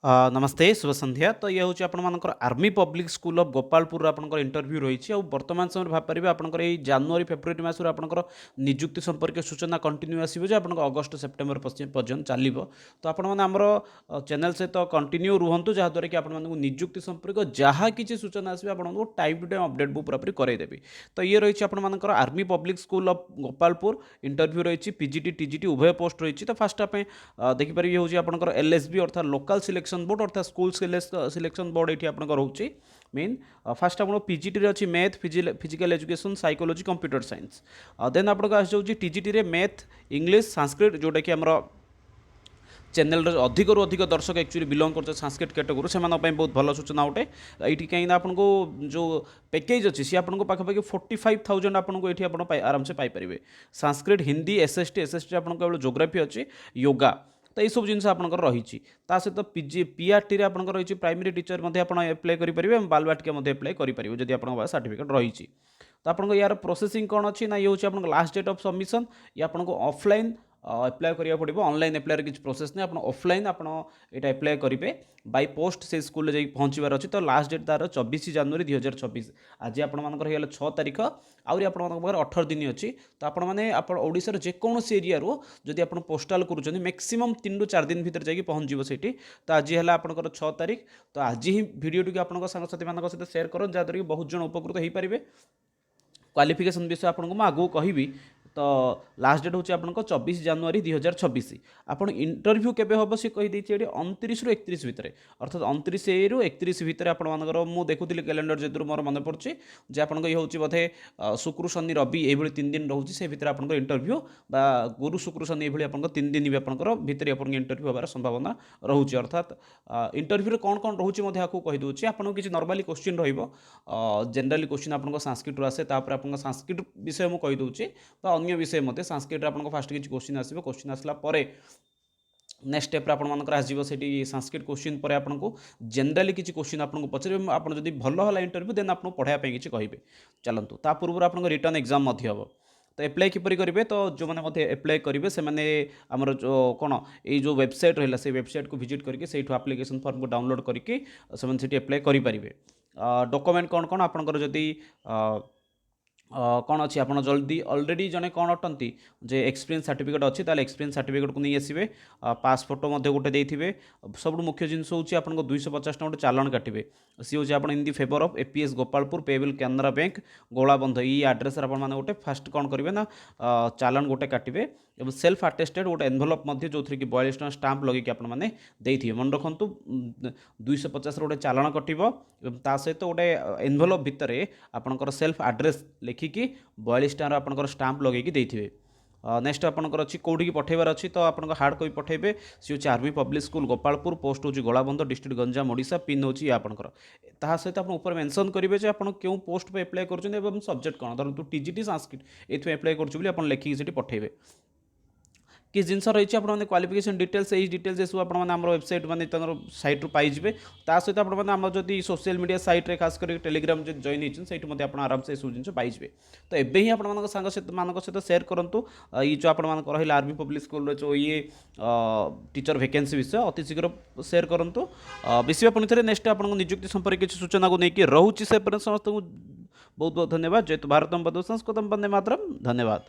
नमस्ते शुभ संध्या तो ये हूँ आपर army public school of Gopalpur आपंकर इंटरव्यू रही है वर्तमान समय भापारे आपंकर ये जानुरी फेब्रुआरी मस आपंकर निजुक्ति संपर्क सूचना कंटिन्यू आसो जो आप अगस्ट सेप्टेम्बर पर्यटन चलो तो आपमर चैनल सहित कंटिन्यू रुहतु जहाँद्वारा कि आपको निजुक्ति संपर्क जहाँ किसी सूचना आसो आपको time to time update book पूरापूरी करदेवी तो ये रही है आपर army public school of Gopalpur interview रही पीजीटी टीजीटी उभय पोस्ट रही तो फास्ट आप देखिपारे ये हूँ आपंकर एलएसबी अर्थात लोकल सिलेक्शन बोर्ड अर्थात स्कूल सिलेक्शन बोर्ड ये आपको रोचे मेन फास्ट आप पीजीटी अच्छी math physical education psychology computer science then आपको आस टीजीटी मैथ इंग्लिश संस्कृत जोटा कि आम चैनल अधिक रू अधिक दर्शक एक्चुअली बिलंग करते संस्कृत कैटेगोरी से बहुत भल सूचना उठे ये कहीं आपको जो पैकेज अच्छी सी आपको पाखापाखि 45,000 आपको ये आराम से पाइपर संस्कृत हिंदी एसएसटी आपको जोग्राफी अच्छी योगा तो यह सब जिन आपंकर रही सहित पीआरटी रही प्राइमरी टीचर एप्लाय करेंगे बालबाटिका एप्लाय करेंगे जब आप सर्टिफिकेट रही तो आपको यार प्रोसेसिंग कौन अच्छी ना ये हूँ आप लास्ट डेट ऑफ सबमिशन ये आपको ऑफलाइन एप्लाय करिया पड़ो ऑनलाइन एप्लायर किसी प्रोसेस नहीं आप ऑफलाइन आपटा एप्लाय करेंगे बाय पोस्ट से स्कूल जाइए पहुँचबार अच्छी तो लास्ट डेट तार 24 जनवरी 2024 आज आपर 6 तारीख आहरी आप 18 दिन अच्छी तो आपशार जेकोसी एरिया जदि आप पोस्टाल करुँच मैक्सीम 3 ରୁ 4 दिन भितर जाकि पहुँचो से तो आज है आपंकर 6 तारीख तो आज ही भिडियो टी आप सांगसाथी सहित सेयार करें जहाँद्वारा कि बहुत जन उपकृत हो पारे क्वालिफिकेशन विषय आपको आगू कहि तो लास्ट डेट हूँ आपको 24 जनवरी 2026 आपड़ इंटरव्यू केबे हम सी कहीदे 29 ରୁ 31 भितर अर्थात 29 ରୁ 31 भितर आपर मुझे देखुली कैलेंडर जो मोर मन पड़े जे आपको ये हूँ बोधे शुक्र शनि रवि ये 3 दिन रोचे से भितर आप इंटरव्यू बा गुरु शुक्र शनि ये आप 3 दिन भी आपंकर भितर आप इंटरव्यू होबार संभावना रोचे अर्थात इंटरव्यू कौन कौन रोचे आपको कहीदे आपको किसी नॉर्मली क्वेश्चन जनरली क्वेश्चन आपको संस्कृत आसे आप संस्कृत विषय मुझे कहीदे अन्य विषय मत संस्कृत आपको फास्ट किसी क्वेश्चन आसो क्वेश्चन आसला नेक्स्ट स्टेप आपंकर आसो संस्कृत क्वेश्चन पर आपको जनरली किसी क्वेश्चन आपको पचारे आप भल है इंटरव्यू देन आपको पढ़ाई किसी कहे चलतु ता पूर्व आप रिटर्न एग्जाम हम तो एप्लाय किपरि करेंगे तो जो मैंने एप्लाय करेंगे से आमर जो कौन ये जो वेबसाइट रहा से वेबसाइट को विजिट करके से एप्लिकेशन फॉर्म को डाउनलोड करके से एप्लाय करेंगे डॉक्यूमेंट कौन कौन आपंकर जदि कौन अच्छी आप जल्दी ऑलरेडी जने कौन अटंती जे एक्सपीरियंस सर्टिफिकेट अच्छी ताले एक्सपीरियंस सर्टिफिकेट को नहीं आसवे पास फोटो गोटे देते सब मुख्य जिन हूँ आपको 250 टଙ୍କା गोटे चालान काटे सी हूँ आप in the favour of APS Gopalpur payable Canara bank Golabandha ये आड्रेस आप गोटे फास्ट कौन करेंगे ना चालान गोटे काटे और सेल्फ आटेस्टेड गोटे एनभलप जो थी कि 42 ଟଙ୍କା स्टाम्प लगे आपने मन रखु 250 गोटे चालान कटो ता सहित गोटे एनभलप भितर आपंकर सेल्फ आड्रेस लिखिकी 42 ଟଙ୍କାର आपंकर स्टाम्प लगे देते नेक्स्ट आपंकर अच्छी कौटी की पठेबार अच्छी तो आप हार्ड कपी पठेबे सी हूँ army public school Gopalpur post हूँ गोलाबंध डिस्ट्रिक्ट गंजाम ओडिशा पिन हूँ ये आपंकर ता सहित आप ऊपर मेंशन करेंगे आप क्यों पोस्ट पर एप्लाय कर सब्जेक्ट कौन धरतु टीजीटी संस्कृत ये एप्लाय कर लिखिकी पठेबे किस जिन रही आपने क्वालिफिकेशन डिटेल्स यही डिटेल्स ये सब आप वेबसाइट माने साइट रू पाइबे ता सहित आप जब सोशल मीडिया साइट रे खास कर टेलीग्राम जो जॉइन होती आप आराम से सब जिन पाइबे तो एबे ही आप सांग सहित सेयार करूँ ये जो आप रहा आर्मी पब्लिक स्कूल जो ये टीचर वैकेंसी विषय अति शीघ्र सेयार करूँ बेसी पुणी थे नेक्स्ट आप निजुक्ति संपर्क किसी सूचना को लेकिन रोचे से समस्त बहुत बहुत धन्यवाद। जयतु भारतम बंधु संस्कृतम वंदे मातरम। धन्यवाद।